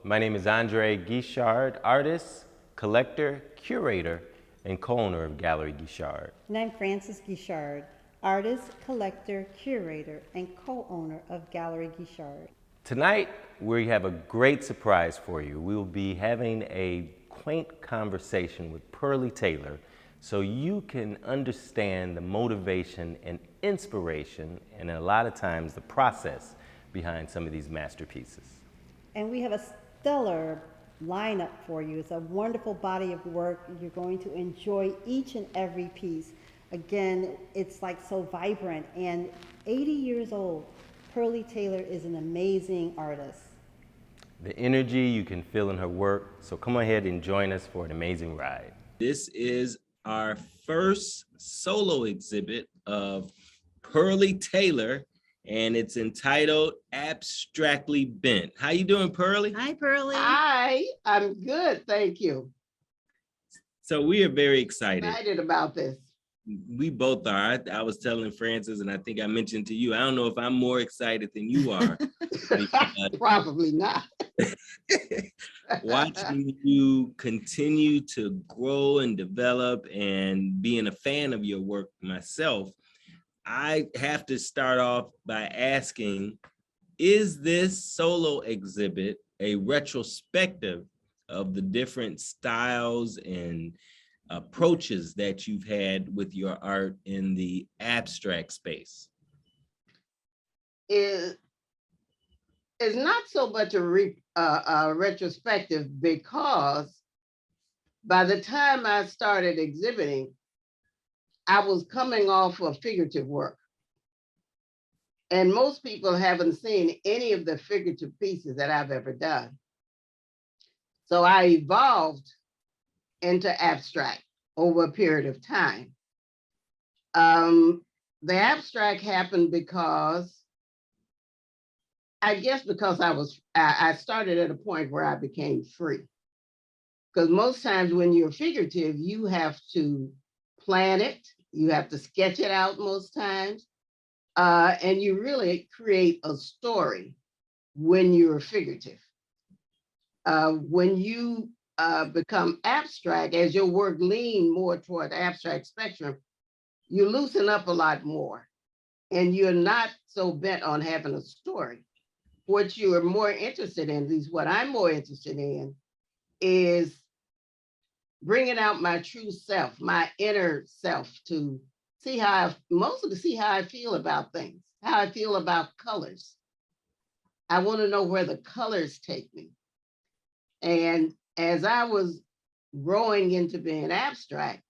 My name is Andre Guichard, artist, collector, curator, and co-owner of Gallery Guichard. And I'm Frances Guichard, artist, collector, curator, and co-owner of Gallery Guichard. Tonight, we have a great surprise for you. We will be having a quaint conversation with Pearlie Taylor so you can understand the motivation and inspiration, and a lot of times the process behind some of these masterpieces. And we have a stellar lineup for you. It's a wonderful body of work. You're going to enjoy each and every piece. Again, it's like so vibrant, and 80 years old, Pearlie Taylor is an amazing artist. The energy you can feel in her work, so come ahead and join us for an amazing ride. This is our first solo exhibit of Pearlie Taylor, and it's entitled Abstractly Bent. How you doing, Pearlie? Hi, Pearlie. Hi, I'm good, thank you. So we are very excited. Excited about this. We both are. I was telling Frances, and I think I mentioned to you, I don't know if I'm more excited than you are. Probably not. Watching you continue to grow and develop, and being a fan of your work myself, I have to start off by asking, is this solo exhibit a retrospective of the different styles and approaches that you've had with your art in the abstract space? It's not so much a retrospective, because by the time I started exhibiting, I was coming off of figurative work. And most people haven't seen any of the figurative pieces that I've ever done. So I evolved into abstract over a period of time. The abstract happened because, I guess because I started at a point where I became free. Because most times when you're figurative, you have to plan it, you have to sketch it out most times, and you really create a story when you're figurative. When you become abstract, as your work lean more toward abstract spectrum, you loosen up a lot more, and you're not so bent on having a story. What you are more interested in, at least what I'm more interested in, is bringing out my true self, my inner self, to see how I feel about things, how I feel about colors. I want to know where the colors take me. And as I was growing into being abstract,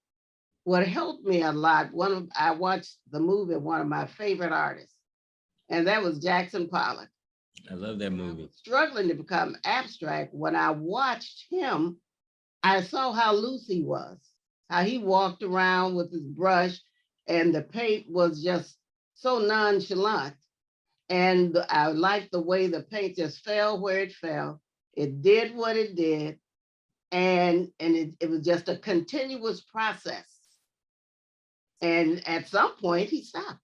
what helped me a lot, I watched the movie of one of my favorite artists, and that was Jackson Pollock. I love that movie. Struggling to become abstract, when I watched him, I saw how loose he was, how he walked around with his brush, and the paint was just so nonchalant. And I liked the way the paint just fell where it fell. It did what it did. And it was just a continuous process. And at some point he stopped.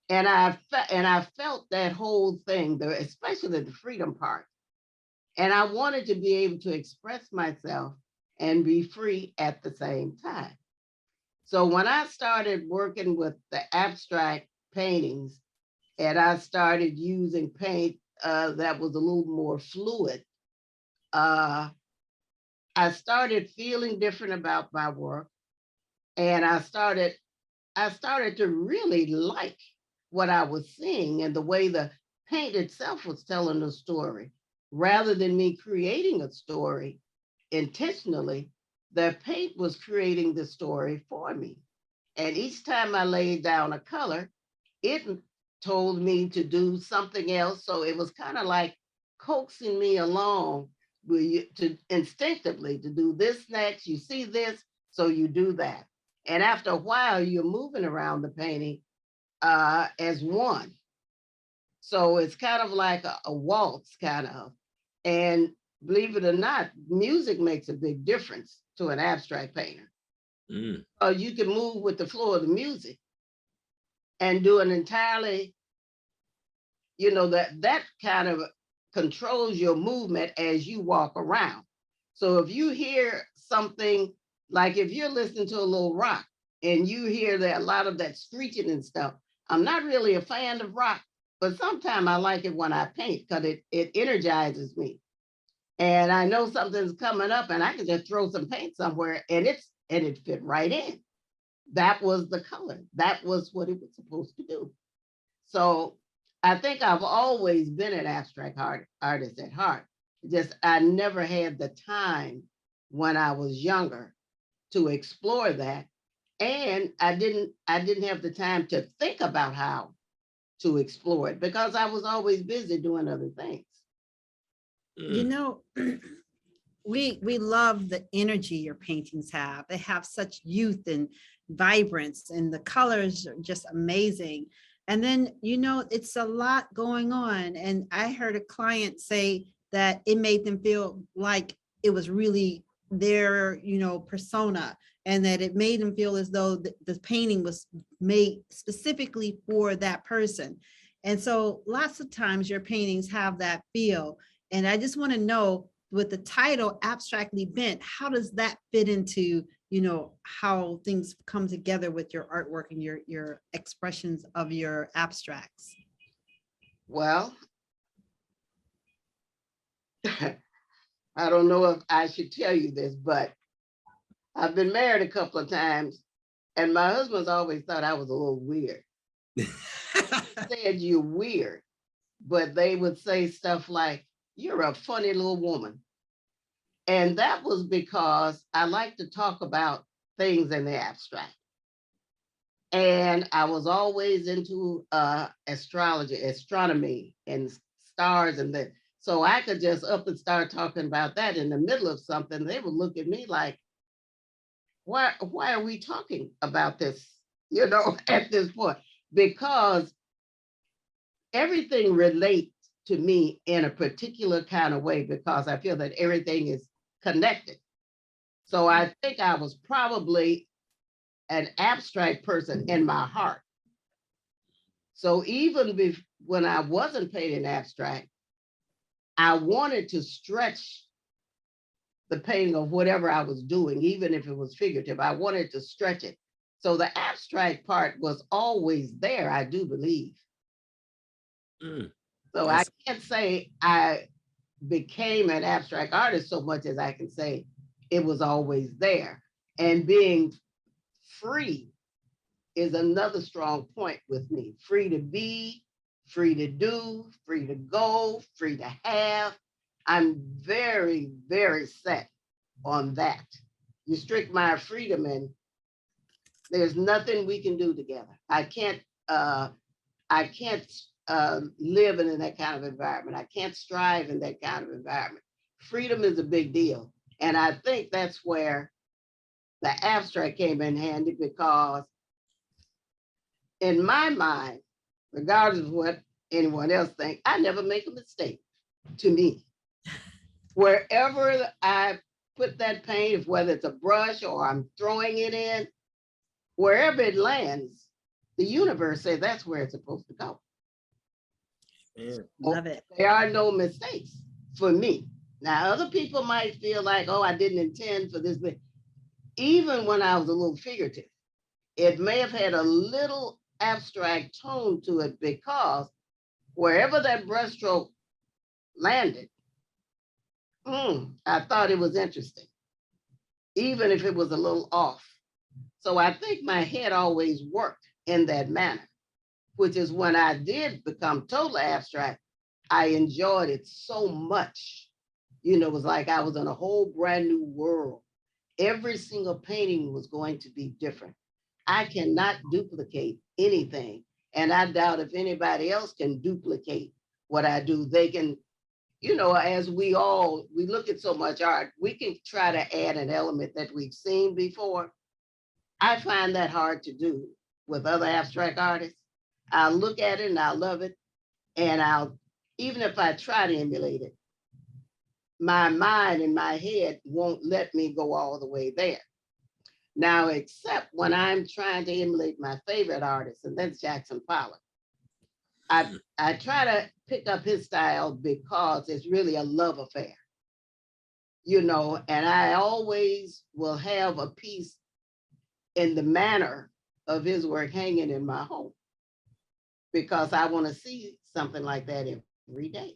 And I felt that whole thing, especially the freedom part. And I wanted to be able to express myself and be free at the same time. So when I started working with the abstract paintings, and I started using paint that was a little more fluid, I started feeling different about my work. And I started to really like what I was seeing and the way the paint itself was telling the story. Rather than me creating a story intentionally, the paint was creating the story for me. And each time I laid down a color, it told me to do something else. So it was kind of like coaxing me along to instinctively to do this next. You see this, so you do that. And after a while, you're moving around the painting as one. So it's kind of like a waltz, kind of. And believe it or not, music makes a big difference to an abstract painter. You can move with the flow of the music and do an entirely, that kind of controls your movement as you walk around. So if you hear something, like if you're listening to a little rock and you hear that a lot of that screeching and stuff, I'm not really a fan of rock, but sometimes I like it when I paint because it energizes me. And I know something's coming up and I can just throw some paint somewhere and it fit right in. That was the color. That was what it was supposed to do. So I think I've always been an abstract artist at heart. Just I never had the time when I was younger to explore that. And I didn't have the time to think about how to explore it because I was always busy doing other things. You know, we love the energy your paintings have. They have such youth and vibrance, and the colors are just amazing. And then, you know, it's a lot going on. And I heard a client say that it made them feel like it was really their, you know, persona, and that it made them feel as though the painting was made specifically for that person. And so lots of times your paintings have that feel. And I just want to know, with the title Abstractly Bent, how does that fit into, you know, how things come together with your artwork and your expressions of your abstracts? Well, I don't know if I should tell you this, but I've been married a couple of times and my husband's always thought I was a little weird. Said you're weird, but they would say stuff like, you're a funny little woman. And that was because I like to talk about things in the abstract. And I was always into astrology, astronomy, and stars, and that. So I could just up and start talking about that in the middle of something. They would look at me like, why are we talking about this, you know, at this point? Because everything relates to me in a particular kind of way because I feel that everything is connected. So I think I was probably an abstract person in my heart. So even when I wasn't painting abstract, I wanted to stretch the painting of whatever I was doing, even if it was figurative. I wanted to stretch it. So the abstract part was always there, I do believe. So I can't say I became an abstract artist so much as I can say it was always there. And being free is another strong point with me. Free to be, free to do, free to go, free to have. I'm very, very set on that. You strict my freedom and there's nothing we can do together. I can't live in that kind of environment. I can't strive in that kind of environment. Freedom is a big deal. And I think that's where the abstract came in handy because in my mind, regardless of what anyone else thinks, I never make a mistake to me. Wherever I put that paint, whether it's a brush or I'm throwing it in, wherever it lands, the universe says that's where it's supposed to go. Yeah. Love it. There are no mistakes for me. Now, other people might feel like, oh, I didn't intend for this, but even when I was a little figurative, it may have had a little abstract tone to it because wherever that brushstroke landed, I thought it was interesting, even if it was a little off. So I think my head always worked in that manner, which is when I did become totally abstract, I enjoyed it so much. You know, it was like I was in a whole brand new world. Every single painting was going to be different. I cannot duplicate anything. And I doubt if anybody else can duplicate what I do. They can, you know, as we look at so much art, we can try to add an element that we've seen before. I find that hard to do with other abstract artists. I'll look at it and I'll love it. And even if I try to emulate it, my mind and my head won't let me go all the way there. Now, except when I'm trying to emulate my favorite artist, and that's Jackson Pollock. I try to pick up his style because it's really a love affair, you know, and I always will have a piece in the manner of his work hanging in my home because I want to see something like that every day.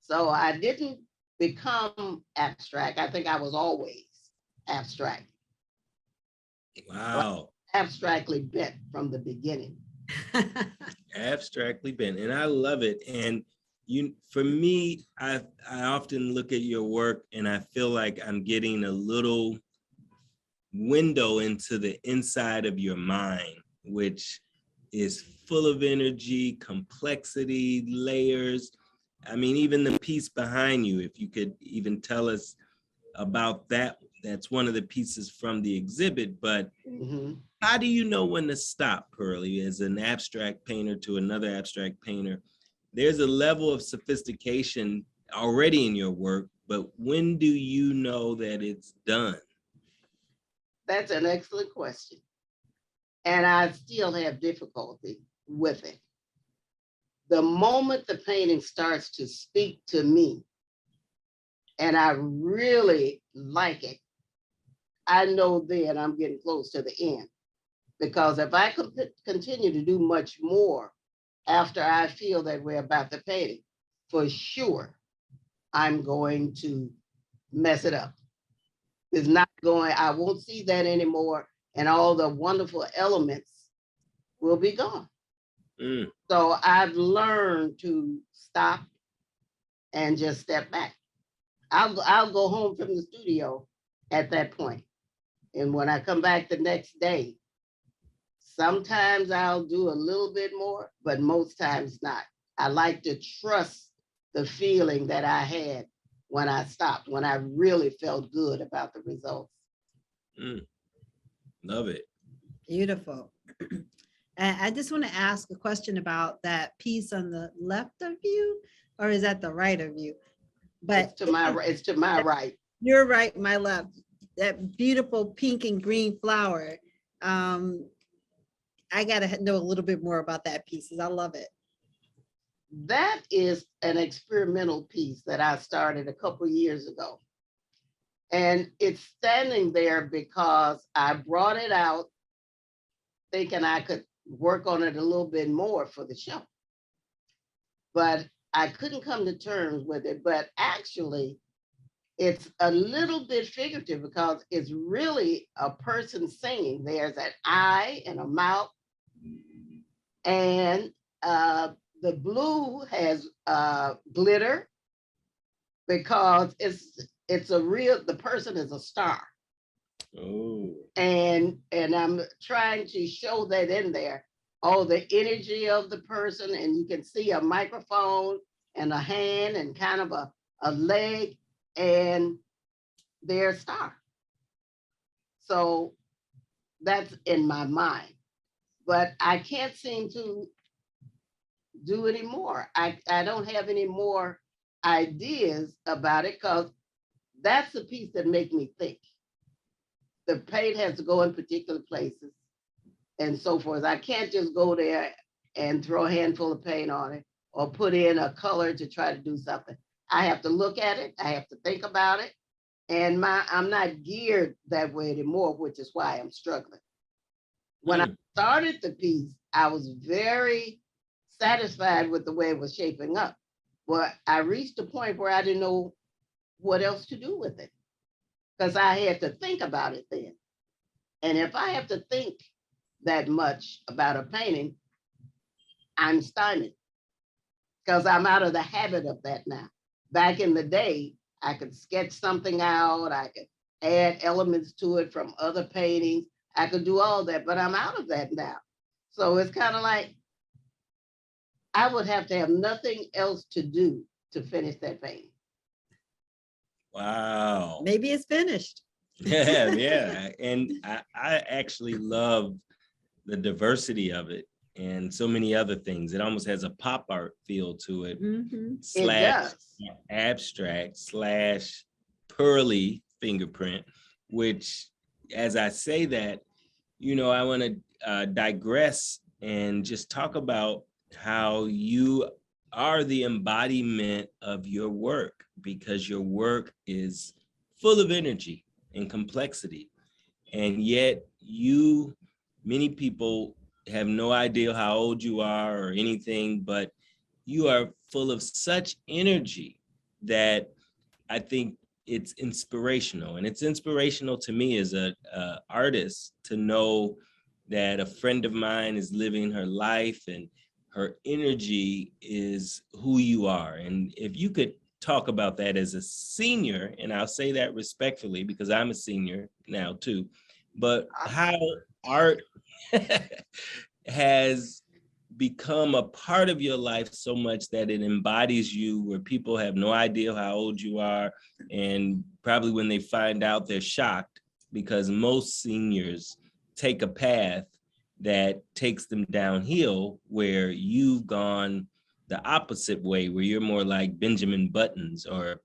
So I didn't become abstract. I think I was always abstract, Wow. abstractly bent from the beginning. Abstractly bent, and I love it. And for me, I often look at your work and I feel like I'm getting a little window into the inside of your mind, which is full of energy, complexity, layers. I mean, even the piece behind you, if you could even tell us about that, that's one of the pieces from the exhibit. But Mhm. how do you know when to stop, Pearlie, as an abstract painter to another abstract painter? There's a level of sophistication already in your work, but when do you know that it's done? That's an excellent question. And I still have difficulty with it. The moment the painting starts to speak to me and I really like it, I know then I'm getting close to the end. Because if I could continue to do much more after I feel that way about the painting, for sure, I'm going to mess it up. It's not going, I won't see that anymore, and all the wonderful elements will be gone. Mm, So I've learned to stop and just step back. I'll go home from the studio at that point. And when I come back the next day, sometimes I'll do a little bit more, but most times not. I like to trust the feeling that I had when I stopped, when I really felt good about the results. mm, love it. Beautiful. And I just want to ask a question about that piece on the left of you, or is that the right of you? But It's to my right. you're right, my left. That beautiful pink and green flower. I gotta know a little bit more about that piece, 'cause I love it. That is an experimental piece that I started a couple years ago. And it's standing there because I brought it out thinking I could work on it a little bit more for the show. But I couldn't come to terms with it. But actually, it's a little bit figurative because it's really a person singing. There's an eye and a mouth, and the blue has glitter because it's a real, the person is a star. Oh, And I'm trying to show that in there. Oh, the energy of the person, and you can see a microphone and a hand and kind of a leg, and they're a star. So that's in my mind. But I can't seem to do any more. I don't have any more ideas about it because that's the piece that makes me think. The paint has to go in particular places and so forth. I can't just go there and throw a handful of paint on it or put in a color to try to do something. I have to look at it. I have to think about it. And I'm not geared that way anymore, which is why I'm struggling. When I started the piece, I was very satisfied with the way it was shaping up. But I reached a point where I didn't know what else to do with it because I had to think about it then. And if I have to think that much about a painting, I'm stymied because I'm out of the habit of that now. Back in the day, I could sketch something out, I could add elements to it from other paintings, I could do all that, but I'm out of that now. So it's kind of like I would have to have nothing else to do to finish that painting. wow. Maybe it's finished. Yeah, yeah. And I actually love the diversity of it and so many other things. It almost has a pop art feel to it, Mhm. It does. abstract / Pearlie fingerprint, which, as I say that, I want to digress and just talk about how you are the embodiment of your work, because your work is full of energy and complexity. And yet many people have no idea how old you are or anything, but you are full of such energy that I think it's inspirational. And it's inspirational to me as a artist to know that a friend of mine is living her life and her energy is who you are. And if you could talk about that as a senior, and I'll say that respectfully because I'm a senior now too, but how art has become a part of your life so much that it embodies you, where people have no idea how old you are. And probably when they find out, they're shocked, because most seniors take a path that takes them downhill, where you've gone the opposite way, where you're more like Benjamin Buttons or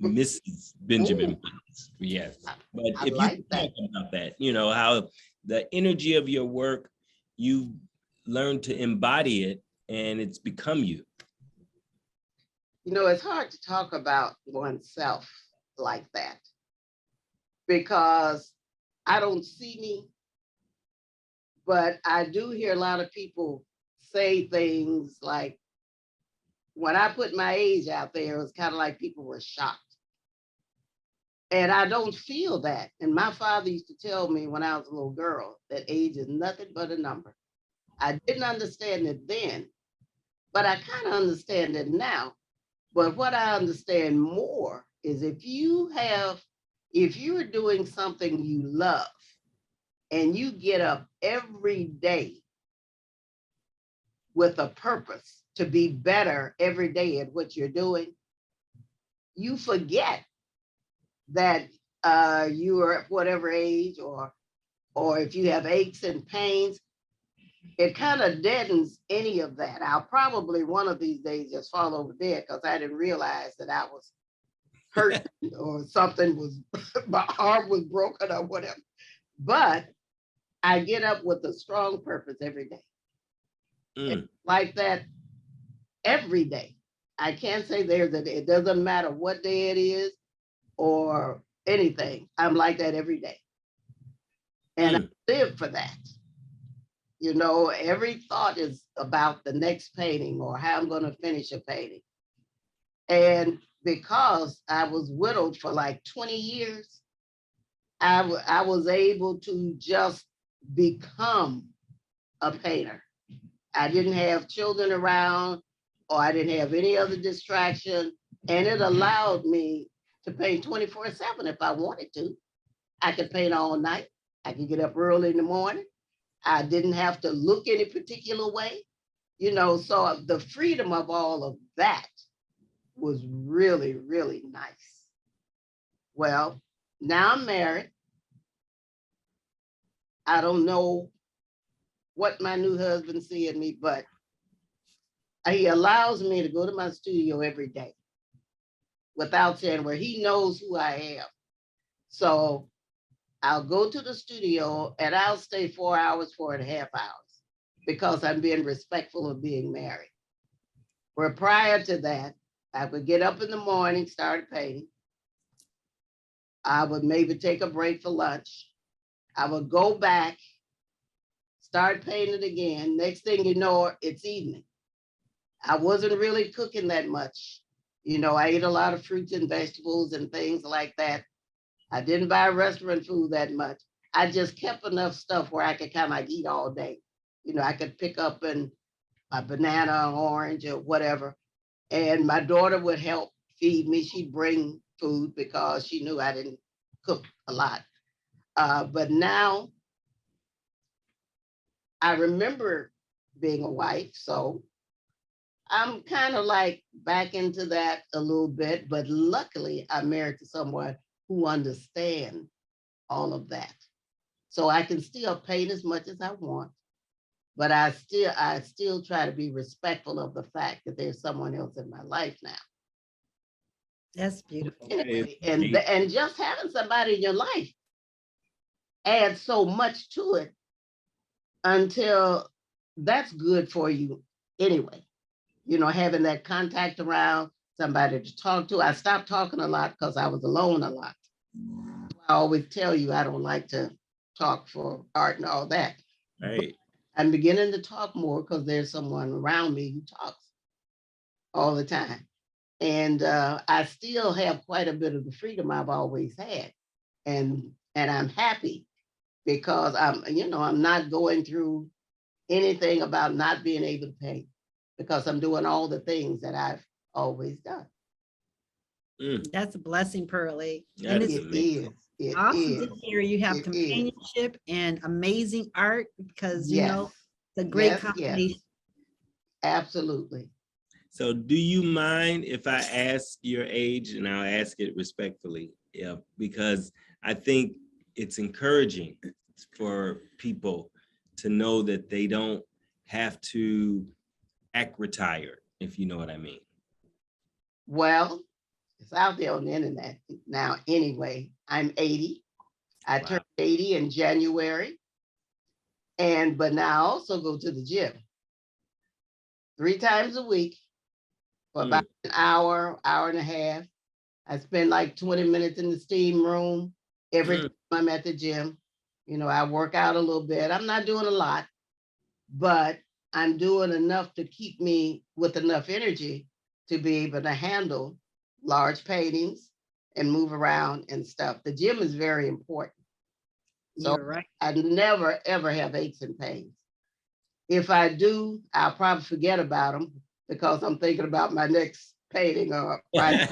Mrs. Benjamin Buttons. Yes. But I if like you that. talk about that, how the energy of your work, you learn to embody it and it's become you. It's hard to talk about oneself like that because I don't see me, but I do hear a lot of people say things like, when I put my age out there, it was kind of like people were shocked. And I don't feel that. And my father used to tell me when I was a little girl that age is nothing but a number. I didn't understand it then, but I kind of understand it now. But what I understand more is if you're doing something you love and you get up every day with a purpose to be better every day at what you're doing, you forget that you are at whatever age, or if you have aches and pains, it kind of deadens any of that. I'll probably one of these days just fall over dead because I didn't realize that I was hurt or something was, my arm was broken or whatever. But I get up with a strong purpose every day. Like that every day. I can't say there's a day. It doesn't matter what day it is or anything. I'm like that every day. And I live for that. Every thought is about the next painting or how I'm going to finish a painting. And because I was widowed for like 20 years, I was able to just become a painter. I didn't have children around, or I didn't have any other distraction. And it allowed me to paint 24/7 if I wanted to. I could paint all night. I could get up early in the morning. I didn't have to look any particular way, so the freedom of all of that was really, really nice. Well, now I'm married. I don't know what my new husband see in me, but he allows me to go to my studio every day without saying where. He knows who I am. So I'll go to the studio and I'll stay 4 hours, 4.5 hours, because I'm being respectful of being married. Where prior to that, I would get up in the morning, start painting. I would maybe take a break for lunch. I would go back, start painting again. Next thing you know, it's evening. I wasn't really cooking that much. I ate a lot of fruits and vegetables and things like that. I didn't buy restaurant food that much. I just kept enough stuff where I could kind of eat all day. I could pick up a banana, orange, or whatever. And my daughter would help feed me. She'd bring food because she knew I didn't cook a lot. But now I remember being a wife, so I'm kind of like back into that a little bit. But luckily, I'm married to someone who understands all of that. So I can still paint as much as I want, but I still try to be respectful of the fact that there's someone else in my life now. That's beautiful. Anyway, and just having somebody in your life adds so much to it until that's good for you anyway. having that contact around, somebody to talk to. I stopped talking a lot because I was alone a lot. I always tell you I don't like to talk for art and all that. Right. I'm beginning to talk more because there's someone around me who talks all the time. And I still have quite a bit of the freedom I've always had. And I'm happy because I'm not going through anything about not being able to pay because I'm doing all the things that I've always done. That's a blessing, Pearlie. That And is it's amazing. It awesome to is. hear you have It is. companionship and amazing art because, Yes. it's a great Yes, combination. yes. Absolutely. So do you mind if I ask your age, and I'll ask it respectfully, because I think it's encouraging for people to know that they don't have to act retired, if you know what I mean. Well, it's out there on the internet now anyway. I'm 80. I Wow. turned 80 in January. But now I also go to the gym 3 times a week for about an hour, hour and a half. I spend like 20 minutes in the steam room every time I'm at the gym. I work out a little bit. I'm not doing a lot, but I'm doing enough to keep me with enough energy to be able to handle large paintings and move around and stuff. The gym is very important. So You're right. I never, ever have aches and pains. If I do, I'll probably forget about them because I'm thinking about my next painting or right.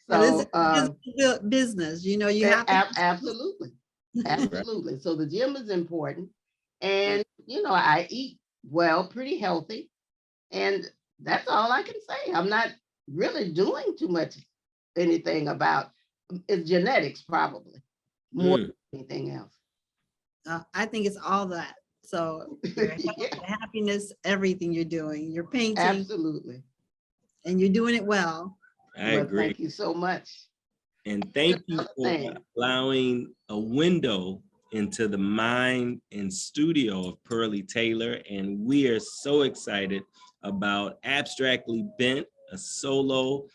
So So this is business, you have to. absolutely. Absolutely. So the gym is important. And I eat well, pretty healthy. And that's all I can say. I'm not really doing too much anything about it's genetics, probably more than anything else. I think it's all that. So your health, Yeah, your happiness, everything you're doing, you're painting, absolutely. and you're doing it well. I Well, agree. thank you so much. And thank you for allowing a window into the mind and studio of Pearlie Taylor. And we are so excited about Abstractly Bent, a solo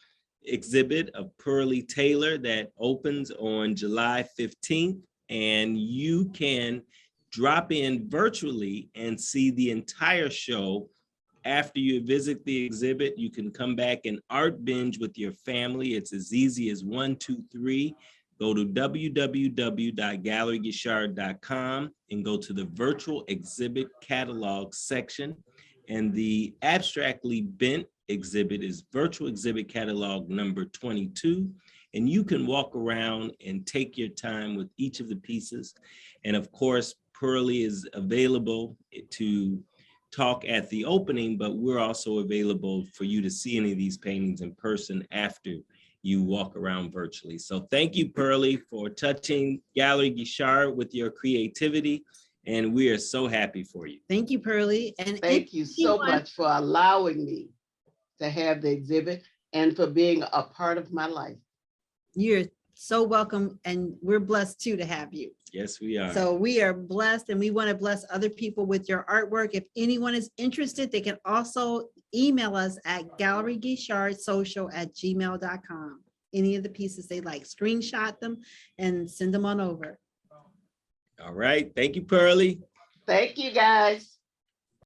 exhibit of Pearlie Taylor that opens on July 15th. And you can drop in virtually and see the entire show. After you visit the exhibit, you can come back and art binge with your family. It's as easy as 1, 2, 3. Go to www.galleryguichard.com and go to the virtual exhibit catalog section. And the Abstractly Bent exhibit is virtual exhibit catalog number 22. And you can walk around and take your time with each of the pieces. And of course, Pearlie is available to talk at the opening, but we're also available for you to see any of these paintings in person after you walk around virtually. So thank you, Pearlie, for touching Gallery Guichard with your creativity. And we are so happy for you. Thank you, Pearlie. And Thank you so much for allowing me to have the exhibit and for being a part of my life. You're so welcome. And we're blessed too to have you. Yes, we are. So we are blessed, and we want to bless other people with your artwork. If anyone is interested, they can also email us at galleryguichardsocial@gmail.com. Any of the pieces they like, screenshot them and send them on over. All right. Thank you, Pearlie. Thank you, guys.